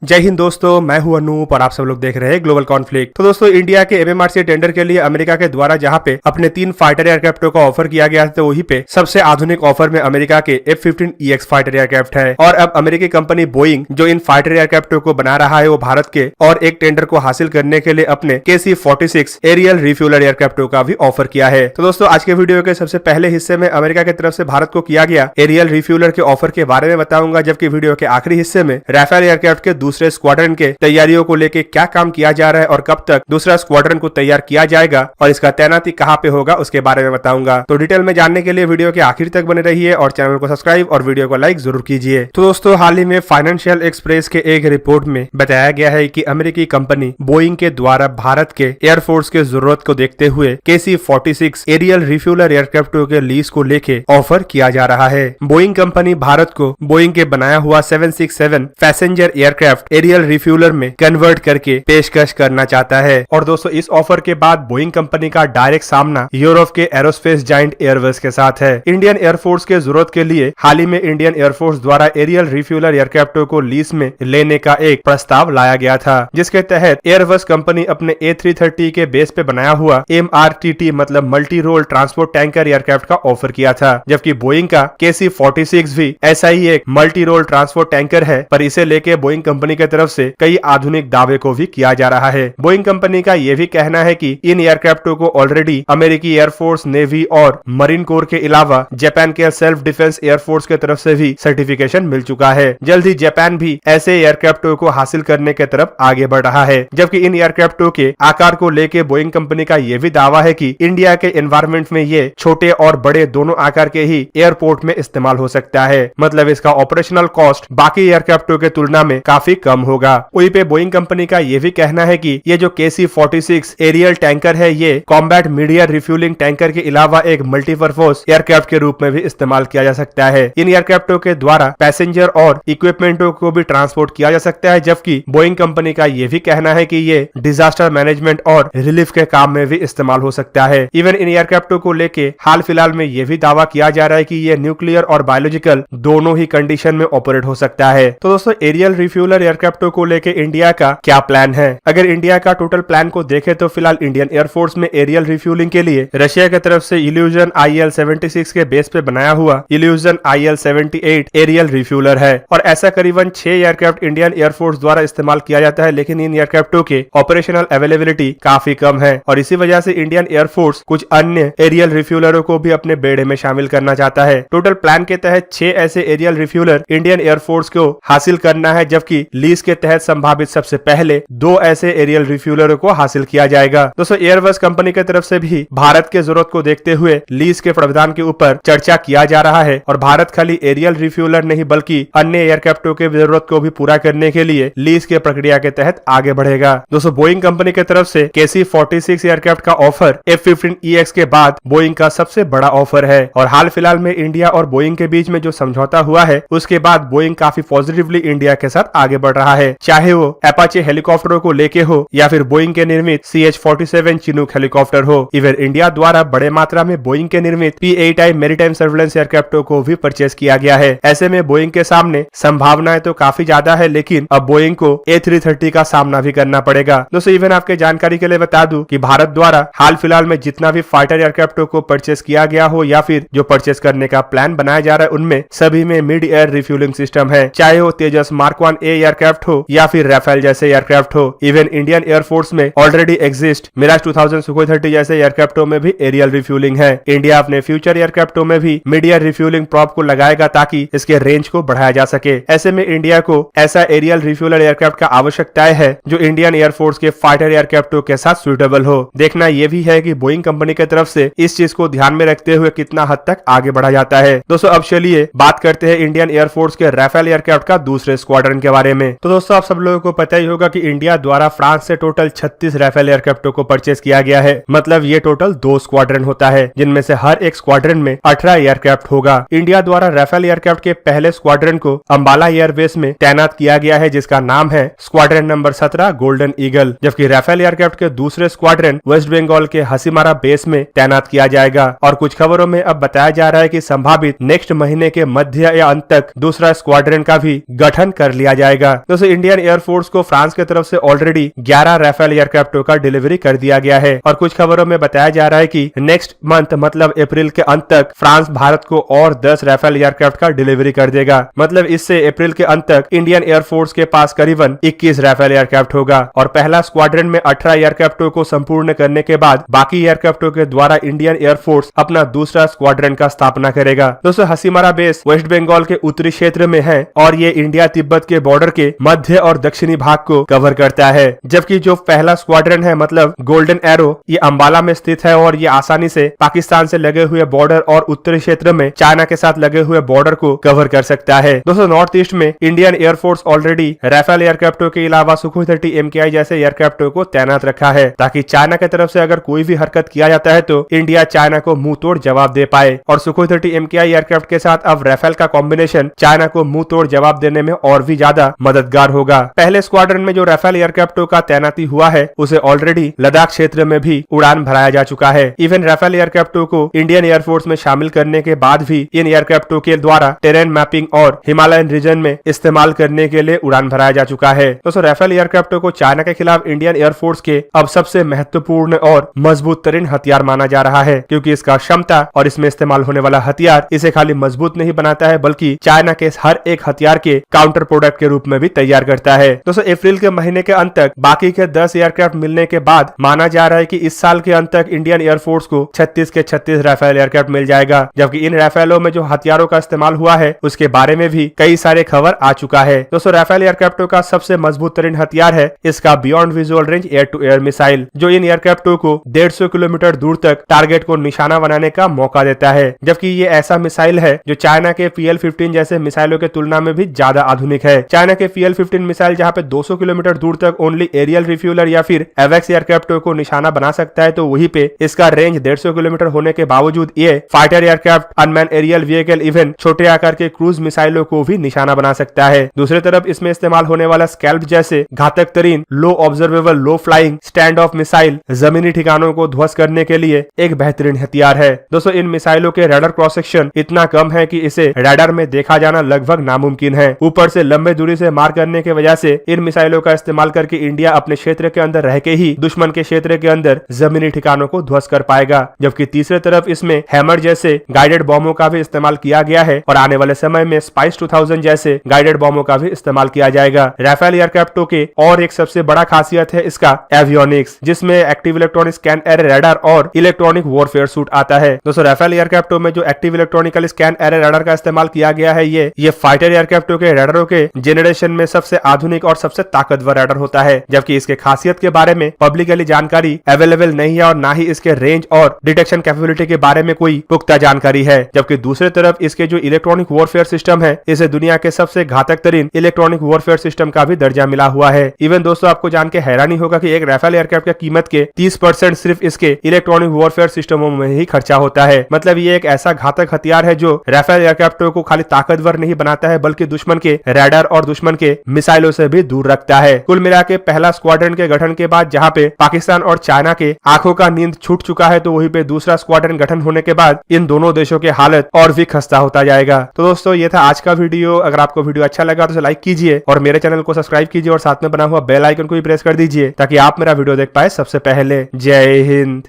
जय हिंद दोस्तों, मैं हूं अनूप और आप सब लोग देख रहे हैं ग्लोबल कॉन्फ्लिक्ट। तो दोस्तों, इंडिया के एमएमआरसी टेंडर के लिए अमेरिका के द्वारा जहां पे अपने 3 फाइटर एयरक्राफ्टों का ऑफर किया गया था, तो वहीं पे सबसे आधुनिक ऑफर में अमेरिका के F-15EX फाइटर एयरक्राफ्ट है। और अब अमेरिकी कंपनी बोइंग जो इन फाइटर एयरक्राफ्टों को बना रहा है, वो भारत के और एक टेंडर को हासिल करने के लिए अपने KC-46 एरियल रिफ्यूलर एयरक्राफ्टों का भी ऑफर किया है। तो दोस्तों, आज के वीडियो के सबसे पहले हिस्से में अमेरिका की तरफ से भारत को किया गया एरियल रिफ्यूलर के ऑफर के बारे में बताऊंगा, जबकि वीडियो के आखिरी हिस्से में राफेल एयरक्राफ्ट के दूसरे स्क्वाड्रन के तैयारियों को लेके क्या काम किया जा रहा है और कब तक दूसरा स्क्वाड्रन को तैयार किया जाएगा और इसका तैनाती कहां पे होगा उसके बारे में बताऊंगा। तो डिटेल में जानने के लिए वीडियो के आखिर तक बने रहिए और चैनल को सब्सक्राइब और वीडियो को लाइक जरूर कीजिए। तो दोस्तों, हाल ही में फाइनेंशियल एक्सप्रेस के एक रिपोर्ट में बताया गया है कि अमेरिकी कंपनी बोइंग के द्वारा भारत के एयरफोर्स के जरूरत को देखते हुए KC-46 एरियल रिफ्यूलर एयरक्राफ्टों के लीज को लेके ऑफर किया जा रहा है। बोइंग कंपनी भारत को बोइंग के बनाया हुआ 767 पैसेंजर एयरक्राफ्ट एरियल रिफ्यूलर में कन्वर्ट करके पेशकश करना चाहता है। और दोस्तों, इस ऑफर के बाद बोइंग कंपनी का डायरेक्ट सामना यूरोप के एरोस्पेस जायंट एयरबस के साथ है। इंडियन एयरफोर्स के जरूरत के लिए हाल ही में इंडियन एयरफोर्स द्वारा एरियल रिफ्यूलर एयरक्राफ्टों को लीज में लेने का एक प्रस्ताव लाया गया था, जिसके तहत एयरबस कंपनी अपने A330 के बेस पे बनाया हुआ MRTT मतलब multi role transport tanker aircraft का ऑफर किया था। जबकि बोइंग का KC-46 भी ऐसा ही एक मल्टी रोल ट्रांसपोर्ट टैंकर है, पर इसे लेके बोइंग कंपनी की तरफ से कई आधुनिक दावे को भी किया जा रहा है। बोइंग कंपनी का यह भी कहना है कि इन एयरक्राफ्टों को ऑलरेडी अमेरिकी एयरफोर्स, नेवी और मरीन कोर के अलावा जापान के सेल्फ डिफेंस एयरफोर्स के तरफ से भी सर्टिफिकेशन मिल चुका है। जल्द ही जापान भी ऐसे एयरक्राफ्टों को हासिल करने की तरफ आगे बढ़ रहा है। जबकि इन एयरक्राफ्टों के आकार को लेकर बोइंग कंपनी का यह भी दावा है कि इंडिया के एनवायरमेंट में ये छोटे और बड़े दोनों आकार के ही एयरपोर्ट में इस्तेमाल हो सकता है। मतलब इसका ऑपरेशनल कॉस्ट बाकी एयरक्राफ्टों के तुलना में काफी कम होगा। वहीं पे बोइंग कंपनी का यह भी कहना है कि ये जो KC-46 एरियल टैंकर है, ये कॉम्बैट मीडिया रिफ्यूलिंग टैंकर के अलावा एक मल्टीपर्पज एयरक्राफ्ट के रूप में भी इस्तेमाल किया जा सकता है। इन एयरक्राफ्टों के द्वारा पैसेंजर और इक्विपमेंटों को भी ट्रांसपोर्ट किया जा सकता है। जबकि बोइंग कंपनी का यह भी कहना है कि ये डिजास्टर मैनेजमेंट और रिलीफ के काम में भी इस्तेमाल हो सकता है। इवन इन एयरक्राफ्टों को लेके हाल फिलहाल में यह भी दावा किया जा रहा है कि ये न्यूक्लियर और बायोलॉजिकल दोनों ही कंडीशन में ऑपरेट हो सकता है। तो दोस्तों, एरियल रिफ्यूलर एयरक्राफ्टों को लेके इंडिया का क्या प्लान है? अगर इंडिया का टोटल प्लान को देखें तो फिलहाल इंडियन एयरफोर्स में एरियल रिफ्यूलिंग के लिए रशिया की तरफ से इल्यूजन IL-76 के बेस पे बनाया हुआ इल्यूजन IL-78 एरियल रिफ्यूलर है। और ऐसा करीबन 6 एयरक्राफ्ट इंडियन एयरफोर्स द्वारा इस्तेमाल किया जाता है, लेकिन इन एयरक्राफ्टों के ऑपरेशनल अवेलेबिलिटी काफी कम है और इसी वजह से इंडियन एयरफोर्स कुछ अन्य एरियल रिफ्यूलरों को भी अपने बेड़े में शामिल करना चाहता है। टोटल प्लान के तहत 6 ऐसे एरियल रिफ्यूलर इंडियन एयरफोर्स को हासिल करना है, जबकि लीज के तहत संभावित सबसे पहले 2 ऐसे एरियल रिफ्यूलरों को हासिल किया जाएगा। दोस्तों, एयरबस कंपनी की तरफ से भी भारत के जरूरत को देखते हुए लीज के प्रावधान के ऊपर चर्चा किया जा रहा है और भारत खाली एरियल रिफ्यूलर नहीं बल्कि अन्य एयरक्राफ्टों के जरूरत को भी पूरा करने के लिए लीज के प्रक्रिया के तहत आगे बढ़ेगा। दोस्तों, बोइंग कंपनी की तरफ से KC-46 एयरक्राफ्ट का ऑफर F-15EX के बाद बोइंग का सबसे बड़ा ऑफर है और हाल फिलहाल में इंडिया और बोइंग के बीच में जो समझौता हुआ है, उसके बाद बोइंग काफी पॉजिटिवली इंडिया के साथ आगे बढ़ रहा है। चाहे वो अपाचे हेलीकॉप्टरों को लेके हो या फिर बोइंग के निर्मित CH-47 चिनूक हेलीकॉप्टर हो। इवन इंडिया द्वारा बड़े मात्रा में बोइंग के निर्मित P-8I मैरीटाइम सर्वेलेंस एयरक्राफ्टों को भी परचेज किया गया है। ऐसे में बोइंग के सामने संभावनाएं तो काफी ज्यादा है, लेकिन अब बोइंग को A330 का सामना भी करना पड़ेगा। दोस्तों, इवन आपके जानकारी के लिए बता दूं कि भारत द्वारा हाल फिलहाल में जितना भी फाइटर एयरक्राफ्टों को परचेज किया गया हो या फिर जो परचेज करने का प्लान बनाया जा रहा है, उनमें सभी में मिड एयर रिफ्यूलिंग सिस्टम है। चाहे वो तेजस Mark 1A एयरक्राफ्ट हो या फिर राफेल जैसे एयरक्राफ्ट हो। इवन इंडियन एयरफोर्स में ऑलरेडी एग्जिस्ट मिराज 2000 सुखोई 30 जैसे एयरक्राफ्टों में भी एरियल रिफ्यूलिंग है। इंडिया अपने फ्यूचर एयरक्राफ्टों में भी मिड एयर रिफ्यूलिंग प्रॉप को लगाएगा ताकि इसके रेंज को बढ़ाया जा सके। ऐसे में इंडिया को ऐसा एरियल रिफ्यूलर एयरक्राफ्ट का आवश्यकताएं है जो इंडियन एयरफोर्स के फाइटर एयरक्राफ्टों के साथ सुटेबल हो। देखना यह भी है कि बोइंग कंपनी की तरफ से इस चीज को ध्यान में रखते हुए कितना हद तक आगे बढ़ा जाता है। दोस्तों, अब चलिए बात करते हैं इंडियन एयरफोर्स के राफेल एयरक्राफ्ट का दूसरे स्क्वाड्रन के बारे में। तो दोस्तों, आप सब लोगों को पता ही होगा कि इंडिया द्वारा फ्रांस से टोटल 36 राफेल एयरक्राफ्टों को परचेज किया गया है। मतलब ये टोटल 2 स्क्वाड्रन होता है, जिनमें से हर एक स्क्वाड्रन में 18 एयरक्राफ्ट होगा। इंडिया द्वारा राफेल एयरक्राफ्ट के पहले स्क्वाड्रन को अंबाला एयरबेस में तैनात किया गया है, जिसका नाम है स्क्वाड्रन नंबर 17 गोल्डन ईगल। जबकि राफेल एयरक्राफ्ट के दूसरे स्क्वाड्रन वेस्ट बंगाल के हसीमारा बेस में तैनात किया जाएगा। और कुछ खबरों में अब बताया जा रहा है कि संभावित नेक्स्ट महीने के मध्य या अंत तक दूसरा स्क्वाड्रन का भी गठन कर लिया जाएगा। जाएगा। दोस्तों इंडियन एयरफोर्स को फ्रांस की तरफ से ऑलरेडी 11 राफेल एयरक्राफ्टों का डिलीवरी कर दिया गया है और कुछ खबरों में बताया जा रहा है कि नेक्स्ट मंथ मतलब अप्रैल के अंत तक फ्रांस भारत को और 10 राफेल एयरक्राफ्ट का डिलीवरी कर देगा। मतलब इससे अप्रैल के अंत तक इंडियन एयरफोर्स के पास करीबन 21 राफेल एयरक्राफ्ट होगा और पहला स्क्वाड्रन में 18 एयरक्राफ्टों को संपूर्ण करने के बाद बाकी एयरक्राफ्टों के द्वारा इंडियन एयरफोर्स अपना दूसरा स्क्वाड्रन का स्थापना करेगा। दोस्तों हसीमारा बेस वेस्ट बंगाल के उत्तरी क्षेत्र में है और ये इंडिया तिब्बत के बॉर्डर के मध्य और दक्षिणी भाग को कवर करता है, जबकि जो पहला स्क्वाड्रन है मतलब गोल्डन एरो ये अंबाला में स्थित है और ये आसानी से पाकिस्तान से लगे हुए बॉर्डर और उत्तरी क्षेत्र में चाइना के साथ लगे हुए बॉर्डर को कवर कर सकता है। दोस्तों नॉर्थ ईस्ट में इंडियन एयरफोर्स ऑलरेडी राफेल एयरक्राफ्टों के अलावा सुखोई 30 MKI जैसे एयरक्राफ्टों को तैनात रखा है ताकि चाइना की तरफ से अगर कोई भी हरकत किया जाता है तो इंडिया चाइना को मुंह तोड़ जवाब दे पाए। और सुखोई 30 MKI एयरक्राफ्ट के साथ अब राफेल का कॉम्बिनेशन चाइना को मुंह तोड़ जवाब देने में और भी ज्यादा मददगार होगा। पहले स्क्वाड्रन में जो राफेल एयरक्राफ्टों का तैनाती हुआ है उसे ऑलरेडी लद्दाख क्षेत्र में भी उड़ान भराया जा चुका है। इवन राफेल एयरक्राफ्टों को इंडियन एयरफोर्स में शामिल करने के बाद भी इन एयरक्राफ्टों के द्वारा टेरेन मैपिंग और हिमालयन रीजन में इस्तेमाल करने के लिए उड़ान भराया जा चुका है। दोस्तों राफेल एयरक्राफ्टों को चाइना के खिलाफ इंडियन एयरफोर्स के अब सबसे महत्वपूर्ण और मजबूत तरीन हथियार माना जा रहा है, क्योंकि इसका क्षमता और इसमें इस्तेमाल होने वाला हथियार इसे खाली मजबूत नहीं बनाता है बल्कि चाइना के हर एक हथियार के काउंटर प्रोडक्ट के रूप में भी तैयार करता है। दोस्तों अप्रैल के महीने के अंत तक बाकी के 10 एयरक्राफ्ट मिलने के बाद माना जा रहा है कि इस साल के अंत तक इंडियन एयरफोर्स को 36 के 36 राफेल एयरक्राफ्ट मिल जाएगा, जबकि इन राफेलों में जो हथियारों का इस्तेमाल हुआ है उसके बारे में भी कई सारे खबर आ चुका है। दोस्तों राफेल एयरक्राफ्टों का सबसे मजबूत तरीन हथियार है इसका beyond visual range air to air missile, जो इन एयरक्राफ्टों को 150 किलोमीटर दूर तक टारगेट को निशाना बनाने का मौका देता है, जबकि ये ऐसा मिसाइल है जो चाइना के PL-15 जैसे मिसाइलों के तुलना में भी ज्यादा आधुनिक है। चाइना के PL-15 मिसाइल जहां पे 200 किलोमीटर दूर तक ओनली एरियल रिफ्यूलर या फिर एवेक्स एयरक्राफ्टों को निशाना बना सकता है, तो वहीं पे इसका रेंज 150 किलोमीटर होने के बावजूद ये fighter aircraft, unmanned aerial vehicle, even छोटे आकार के क्रूज मिसाइलों को भी निशाना बना सकता है। दूसरी तरफ इसमें इस्तेमाल होने वाला स्कैल्प जैसे घातक तरीन low observable low flying stand off missile जमीनी ठिकानों को ध्वस्त करने के लिए एक बेहतरीन हथियार है। दोस्तों इन मिसाइलों के रडार क्रॉस सेक्शन इतना कम है कि इसे रडार में देखा जाना लगभग नामुमकिन है। ऊपर से लंबे दूरी से मार करने की वजह से इन मिसाइलों का इस्तेमाल करके इंडिया अपने क्षेत्र के अंदर रह के ही दुश्मन के क्षेत्र के अंदर जमीनी ठिकानों को ध्वस्त कर पाएगा, जबकि तीसरी तरफ इसमें हैमर जैसे गाइडेड बॉम्बों का भी इस्तेमाल किया गया है और आने वाले समय में स्पाइस 2000 जैसे गाइडेड बॉम्बों का भी इस्तेमाल किया जाएगा। राफेल एयरक्राफ्टों के और एक सबसे बड़ा खासियत है इसका एवियोनिक्स, जिसमें active electronic scan array radar और इलेक्ट्रॉनिक वॉरफेयर सूट आता है। दोस्तों राफेल एयरक्राफ्टों में जो active electronical scan array radar का इस्तेमाल किया गया है ये फाइटर एयरक्राफ्टों के रडारों के जेनरेशन में सबसे आधुनिक और सबसे ताकतवर रडार होता है, जबकि इसके खासियत के बारे में पब्लिकली जानकारी अवेलेबल नहीं है और ना ही इसके रेंज और डिटेक्शन कैपेबिलिटी के बारे में कोई पुख्ता जानकारी है। जबकि दूसरी तरफ इसके जो इलेक्ट्रॉनिक वॉरफेयर सिस्टम है इसे दुनिया के सबसे घातक तरीन इलेक्ट्रॉनिक वॉरफेयर सिस्टम का भी दर्जा मिला हुआ है। इवन दोस्तों आपको जान के हैरानी होगा कि एक राफेल एयरक्राफ्ट की कीमत के 30% सिर्फ इसके इलेक्ट्रॉनिक वॉरफेयर सिस्टमों में ही खर्चा होता है। मतलब ये एक ऐसा घातक हथियार है जो राफेल एयरक्राफ्टों को खाली ताकतवर नहीं बनाता है बल्कि दुश्मन के रडार और दुश्मन के मिसाइलों से भी दूर रखता है। कुल मिला के पहला स्क्वाड्रन के गठन के बाद जहाँ पे पाकिस्तान और चाइना के आंखों का नींद छूट चुका है, तो वहीं पे दूसरा स्क्वाड्रन गठन होने के बाद इन दोनों देशों की हालत और भी खस्ता होता जाएगा। तो दोस्तों ये था आज का वीडियो। अगर आपको वीडियो अच्छा लगा तो लाइक कीजिए और मेरे चैनल को सब्सक्राइब कीजिए और साथ में बना हुआ बेल आइकन को भी प्रेस कर दीजिए ताकि आप मेरा वीडियो देख पाए सबसे पहले। जय हिंद।